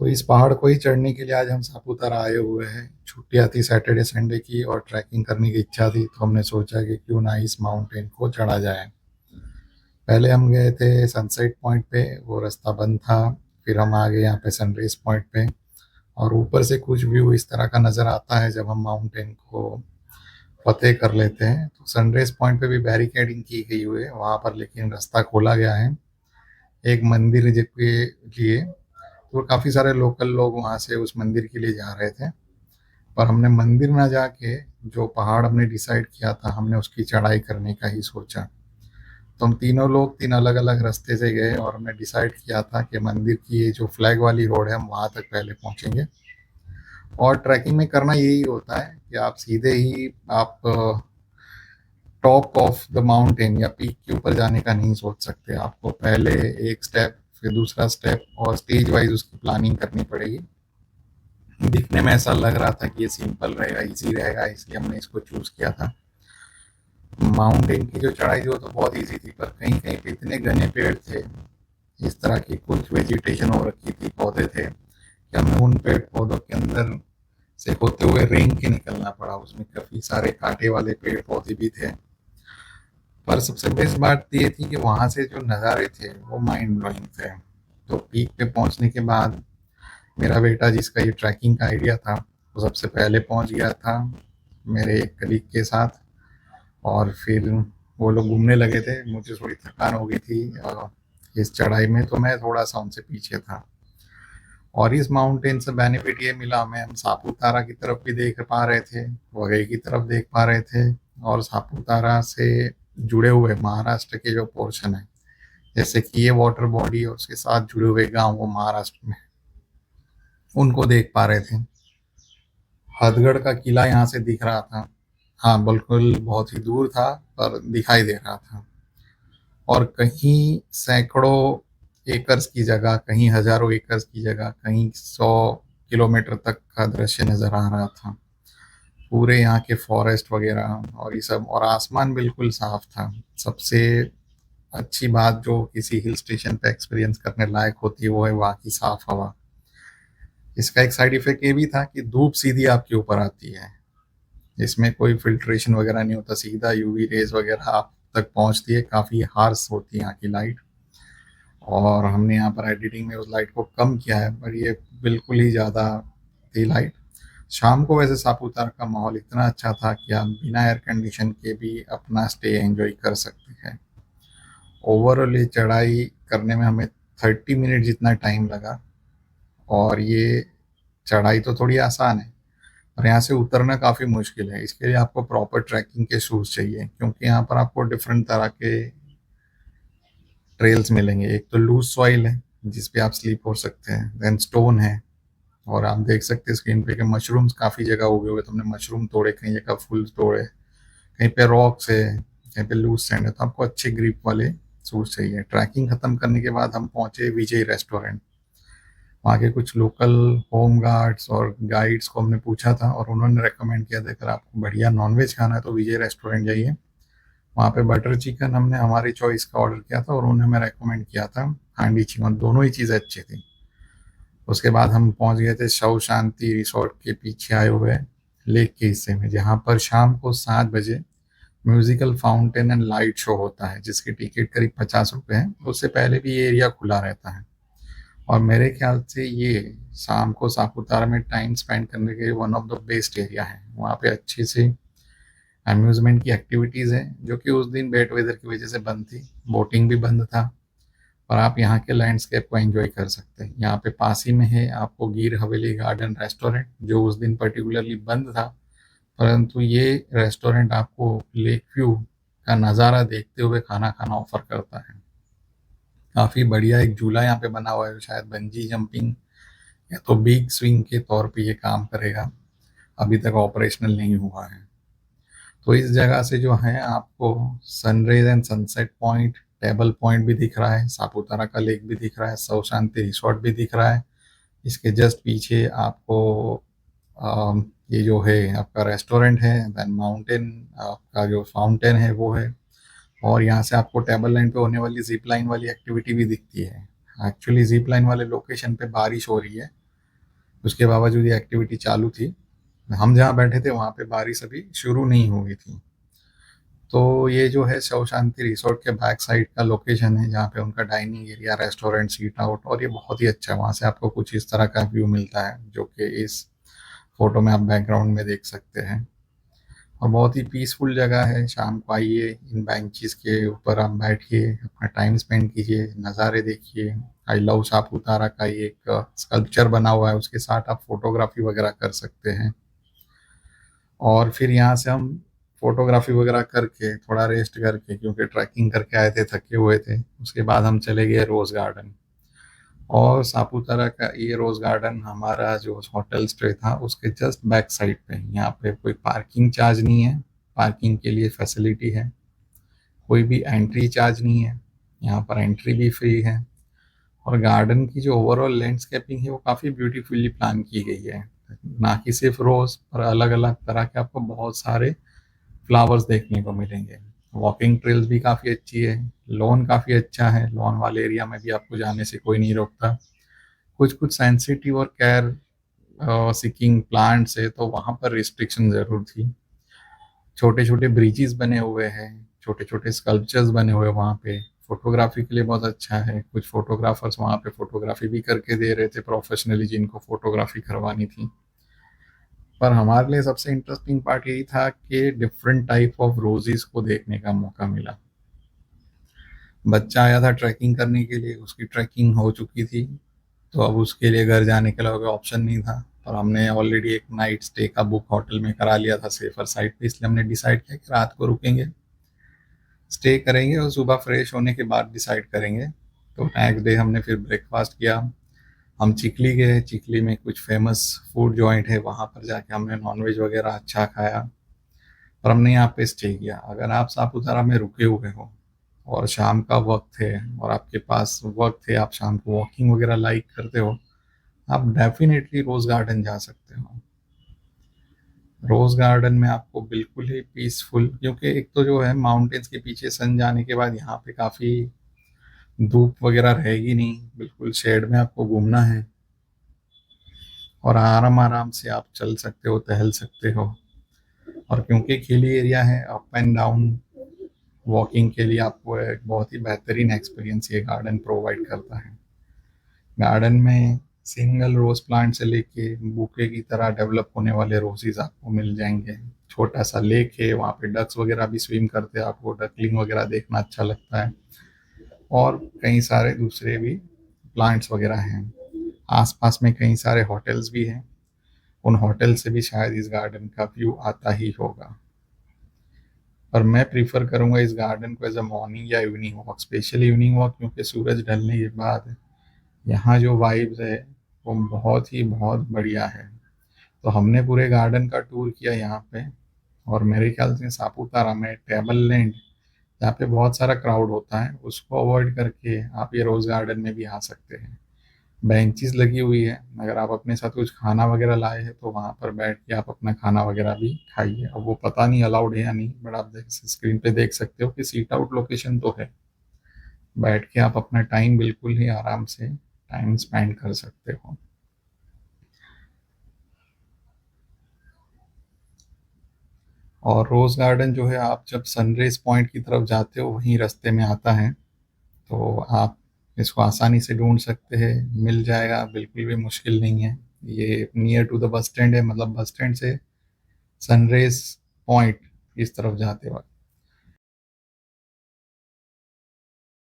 तो इस पहाड़ को ही चढ़ने के लिए आज हम सापुतारा आए हुए हैं। छुट्टियां थी सैटरडे संडे की और ट्रैकिंग करने की इच्छा थी, तो हमने सोचा कि क्यों ना इस माउंटेन को चढ़ा जाए। पहले हम गए थे सनसेट पॉइंट पे, वो रास्ता बंद था। फिर हम आ गए यहाँ पे सनराइज पॉइंट पे। और ऊपर से कुछ व्यू इस तरह का नज़र आता है जब हम माउंटेन को फतेह कर लेते हैं। तो सनराइज पॉइंट पे भी बैरिकेडिंग की गई हुई है वहाँ पर, लेकिन रास्ता खोला गया है एक मंदिर के लिए। तो काफ़ी सारे लोकल लोग वहाँ से उस मंदिर के लिए जा रहे थे, पर हमने मंदिर ना जाके जो पहाड़ हमने डिसाइड किया था, हमने उसकी चढ़ाई करने का ही सोचा। तो हम तीनों लोग तीन अलग अलग रास्ते से गए और हमने डिसाइड किया था कि मंदिर की ये जो फ्लैग वाली रोड है हम वहाँ तक पहले पहुँचेंगे। और ट्रैकिंग में करना यही होता है कि आप सीधे ही आप टॉप ऑफ द माउंटेन या पीक के ऊपर जाने का नहीं सोच सकते। आपको पहले एक स्टेप, फिर दूसरा स्टेप, और स्टेज वाइज उसकी प्लानिंग करनी पड़ेगी। दिखने में ऐसा लग रहा था कि ये सिंपल रहेगा, इजी रहेगा, इसलिए हमने इसको चूज किया था। माउंटेन की जो चढ़ाई थी वो तो बहुत इजी थी, पर कहीं कहीं पे इतने घने पेड़ थे, इस तरह की कुछ वेजिटेशन हो रखी थी, पौधे थे, कि हमें उन पेड़ पौधों के अंदर से होते हुए रेंग के निकलना पड़ा। उसमें काफी सारे कांटे वाले पेड़ पौधे भी थे। पर सबसे बेस्ट बात ये थी कि वहां से जो नज़ारे थे वो माइंड ब्लोइंग थे। तो पीक पे पहुंचने के बाद मेरा बेटा, जिसका ये ट्रैकिंग का आइडिया था, वो सबसे पहले पहुंच गया था मेरे एक कलीग के साथ। और फिर वो लोग घूमने लगे थे, मुझे थोड़ी थकान हो गई थी इस चढ़ाई में, तो मैं थोड़ा सा उनसे पीछे था। और इस माउंटेन से बेनिफिट ये मिला हमें, हम सापुतारा की तरफ भी देख पा रहे थे, वघई की तरफ देख पा रहे थे, और सापुतारा से जुड़े हुए महाराष्ट्र के जो पोर्शन है, जैसे कि ये वाटर बॉडी और उसके साथ जुड़े हुए गांव वो महाराष्ट्र में, उनको देख पा रहे थे। हथगढ़ का किला यहाँ से दिख रहा था। हाँ, बिल्कुल बहुत ही दूर था, पर दिखाई दे रहा था। और कहीं सैकड़ों एकर्स की जगह, कहीं हजारों एकर्स की जगह, कहीं 100 किलोमीटर तक का दृश्य नजर आ रहा था। पूरे यहाँ के फॉरेस्ट वगैरह और ये सब, और आसमान बिल्कुल साफ था। सबसे अच्छी बात जो किसी हिल स्टेशन पे एक्सपीरियंस करने लायक होती है वो है वहाँ की साफ हवा। इसका एक साइड इफेक्ट ये भी था कि धूप सीधी आपके ऊपर आती है, इसमें कोई फिल्ट्रेशन वगैरह नहीं होता, सीधा यूवी रेज वगैरह आप तक पहुंचती है। काफ़ी हार्श होती है यहाँ की लाइट, और हमने यहाँ पर एडिटिंग में उस लाइट को कम किया है, पर ये बिल्कुल ही ज़्यादा थी लाइट। शाम को वैसे सापुतारा का माहौल इतना अच्छा था कि आप बिना एयर कंडीशन के भी अपना स्टे एंजॉय कर सकते हैं। ओवरऑल ये चढ़ाई करने में हमें 30 मिनट जितना टाइम लगा। और ये चढ़ाई तो थोड़ी आसान है, और यहाँ से उतरना काफ़ी मुश्किल है। इसके लिए आपको प्रॉपर ट्रैकिंग के शूज़ चाहिए, क्योंकि यहाँ पर आपको डिफरेंट तरह के ट्रेल्स मिलेंगे। एक तो लूज सॉइल है जिस पे आप स्लीप हो सकते हैं, देन स्टोन है, और आप देख सकते हैं स्क्रीन पे कि मशरूम्स काफ़ी जगह उगे हुए, तो हमने मशरूम तोड़े, कहीं जगह फूल तोड़े, कहीं पे रॉक्स है, कहीं पे लूज सैंड है। तो आपको अच्छे ग्रिप वाले शूज़ चाहिए। ट्रैकिंग खत्म करने के बाद हम पहुंचे विजय रेस्टोरेंट। वहाँ के कुछ लोकल होम गार्ड्स और गाइड्स को हमने पूछा था, और उन्होंने रेकमेंड किया था अगर आपको बढ़िया नॉनवेज खाना है तो विजय रेस्टोरेंट जाइए। वहाँ पे बटर चिकन हमने हमारी चॉइस का ऑर्डर किया था, और उन्होंने हमें रेकमेंड किया था हांडी चिकन। दोनों ही चीज़ें अच्छी थी। उसके बाद हम पहुँच गए थे शव शांति रिसोर्ट के पीछे आए हुए लेक के हिस्से में, जहाँ पर शाम को 7 बजे musical fountain and light show होता है, जिसकी टिकट करीब 50 रुपये है। उससे पहले भी ये एरिया खुला रहता है, और मेरे ख्याल से ये शाम को सापुतारा में टाइम स्पेंड करने के लिए one of the best area है। वहाँ पे अच्छी सी अम्यूजमेंट की एक्टिविटीज़ है, जो कि उस दिन बेट वेदर की वजह से बंद थी। बोटिंग भी बंद था, और आप यहाँ के लैंडस्केप को एंजॉय कर सकते हैं। यहाँ पे पास ही में है आपको गिर हवेली गार्डन रेस्टोरेंट, जो उस दिन पर्टिकुलरली बंद था, परंतु ये रेस्टोरेंट आपको लेक व्यू का नज़ारा देखते हुए खाना खाना ऑफर करता है। काफ़ी बढ़िया एक झूला यहाँ पे बना हुआ है, शायद बंजी जंपिंग या तो बिग स्विंग के तौर पे ये काम करेगा, अभी तक ऑपरेशनल नहीं हुआ है। तो इस जगह से जो है आपको sunrise and sunset point, table point भी दिख रहा है, सापुतारा का लेक भी दिख रहा है, सौ शांति रिसोर्ट भी दिख रहा है। इसके जस्ट पीछे आपको ये जो है आपका रेस्टोरेंट है, देन माउंटेन, आपका जो फाउंटेन है वो है, और यहाँ से आपको टेबल लाइन पे होने वाली जिप लाइन वाली एक्टिविटी भी दिखती है। एक्चुअली जिप लाइन वाले लोकेशन पे बारिश हो रही है, उसके बावजूद ये एक्टिविटी चालू थी। हम जहाँ बैठे थे वहाँ पे बारिश अभी शुरू नहीं हुई थी। तो ये जो है शिव शांति रिसोर्ट के बैक साइड का लोकेशन है, जहाँ पे उनका dining area, restaurant, seat out, और ये बहुत ही अच्छा है। वहाँ से आपको कुछ इस तरह का व्यू मिलता है जो कि इस फोटो में आप बैकग्राउंड में देख सकते हैं। और बहुत ही पीसफुल जगह है। शाम को आइए, इन बेंचेस के ऊपर आप बैठिए, अपना टाइम स्पेंड कीजिए, नज़ारे देखिए। आई लव सापुतारा का ये एक स्कल्पचर बना हुआ है, उसके साथ आप फोटोग्राफी वगैरह कर सकते हैं। और फिर यहाँ से हम फोटोग्राफी वगैरह करके थोड़ा रेस्ट करके, क्योंकि ट्रैकिंग करके आए थे, थके हुए थे, उसके बाद हम चले गए रोज़ गार्डन। और सापुतारा का ये रोज़ गार्डन हमारा जो होटल स्टे था उसके जस्ट बैक साइड पे। यहाँ पे कोई पार्किंग चार्ज नहीं है, पार्किंग के लिए फैसिलिटी है। कोई भी एंट्री चार्ज नहीं है, यहाँ पर एंट्री भी फ्री है। और गार्डन की जो ओवरऑल लैंडस्केपिंग है वो काफ़ी ब्यूटीफुली प्लान की गई है। ना कि सिर्फ रोज़, पर अलग अलग तरह के आपको बहुत सारे फ्लावर्स देखने को मिलेंगे। वॉकिंग ट्रेल्स भी काफ़ी अच्छी है, लॉन काफ़ी अच्छा है, लॉन वाले एरिया में भी आपको जाने से कोई नहीं रोकता। कुछ कुछ सेंसिटिव और केयर सीकिंग प्लांट्स है, तो वहाँ पर रिस्ट्रिक्शन ज़रूर थी। छोटे छोटे ब्रिजेस बने हुए हैं, छोटे छोटे स्कल्पचर्स बने हुए हैं वहाँ पे। फोटोग्राफी के लिए बहुत अच्छा है। कुछ फोटोग्राफर्स वहाँ पे फोटोग्राफी भी करके दे रहे थे प्रोफेशनली, जिनको फोटोग्राफी करवानी थी। पर हमारे लिए सबसे इंटरेस्टिंग पार्ट यही था कि डिफरेंट टाइप ऑफ रोजेस को देखने का मौका मिला। बच्चा आया था ट्रैकिंग करने के लिए, उसकी ट्रैकिंग हो चुकी थी, तो अब उसके लिए घर जाने के लिए कोई ऑप्शन नहीं था। और हमने ऑलरेडी एक नाइट स्टे का बुक होटल में करा लिया था सेफर साइड पे, इसलिए हमने डिसाइड किया कि रात को रुकेंगे, स्टे करेंगे, और सुबह फ्रेश होने के बाद डिसाइड करेंगे। तो नेक्स्ट डे हमने फिर ब्रेकफास्ट किया। हम चिकली गए, चिकली में कुछ फेमस फूड जॉइंट है, वहाँ पर जाके हमने नॉनवेज वगैरह अच्छा खाया। और हमने यहाँ पे स्टे किया। अगर आप सापुतारा में रुके हुए हो और शाम का वक्त है और आपके पास वक्त है, आप शाम को वॉकिंग वगैरह लाइक करते हो, आप डेफिनेटली रोज गार्डन जा सकते हो। रोज गार्डन में आपको बिल्कुल ही पीसफुल, क्योंकि एक तो जो है माउंटेन्स के पीछे सन जाने के बाद यहाँ पे काफ़ी धूप वगैरह रहेगी नहीं, बिल्कुल शेड में आपको घूमना है। और आराम आराम से आप चल सकते हो, टहल सकते हो। और क्योंकि खिली एरिया है, अप एंड डाउन वॉकिंग के लिए आपको एक बहुत ही बेहतरीन एक्सपीरियंस ये गार्डन प्रोवाइड करता है। गार्डन में सिंगल रोज प्लांट से लेके बुके की तरह डेवलप होने वाले रोजेज आपको मिल जाएंगे। छोटा सा लेक है, वहाँ पे डक्स वगैरह भी स्विम करते हैं, आपको डकलिंग वगैरह देखना अच्छा लगता है। और कई सारे दूसरे भी प्लांट्स वगैरह हैं। आसपास में कई सारे होटल्स भी हैं, उन होटल से भी शायद इस गार्डन का व्यू आता ही होगा। पर मैं प्रीफर करूंगा इस गार्डन को एज अ मॉर्निंग या evening walk, specially evening walk, क्योंकि सूरज ढलने के बाद यहाँ जो वाइब्स है वो बहुत बढ़िया है। तो हमने पूरे गार्डन का टूर किया यहाँ पे। और मेरे ख्याल से सापुतारा में टेबल लैंड, जहाँ पे बहुत सारा क्राउड होता है, उसको अवॉइड करके आप ये रोज गार्डन में भी आ सकते हैं। बेंचेस लगी हुई है, अगर आप अपने साथ कुछ खाना वगैरह लाए हैं तो वहाँ पर बैठ के आप अपना खाना वगैरह भी खाइए। अब वो पता नहीं अलाउड है या नहीं, बट आप स्क्रीन पे देख सकते हो कि सीट आउट लोकेशन तो है। बैठ के आप अपना टाइम बिल्कुल ही आराम से टाइम स्पेंड कर सकते हो। और रोज गार्डन जो है, आप जब सनराइज पॉइंट की तरफ जाते हो वहीं रास्ते में आता है, तो आप इसको आसानी से ढूंढ सकते हैं, मिल जाएगा, बिल्कुल भी मुश्किल नहीं है। ये near to the bus stand है, मतलब बस स्टैंड से सनराइज पॉइंट इस तरफ जाते वक्त।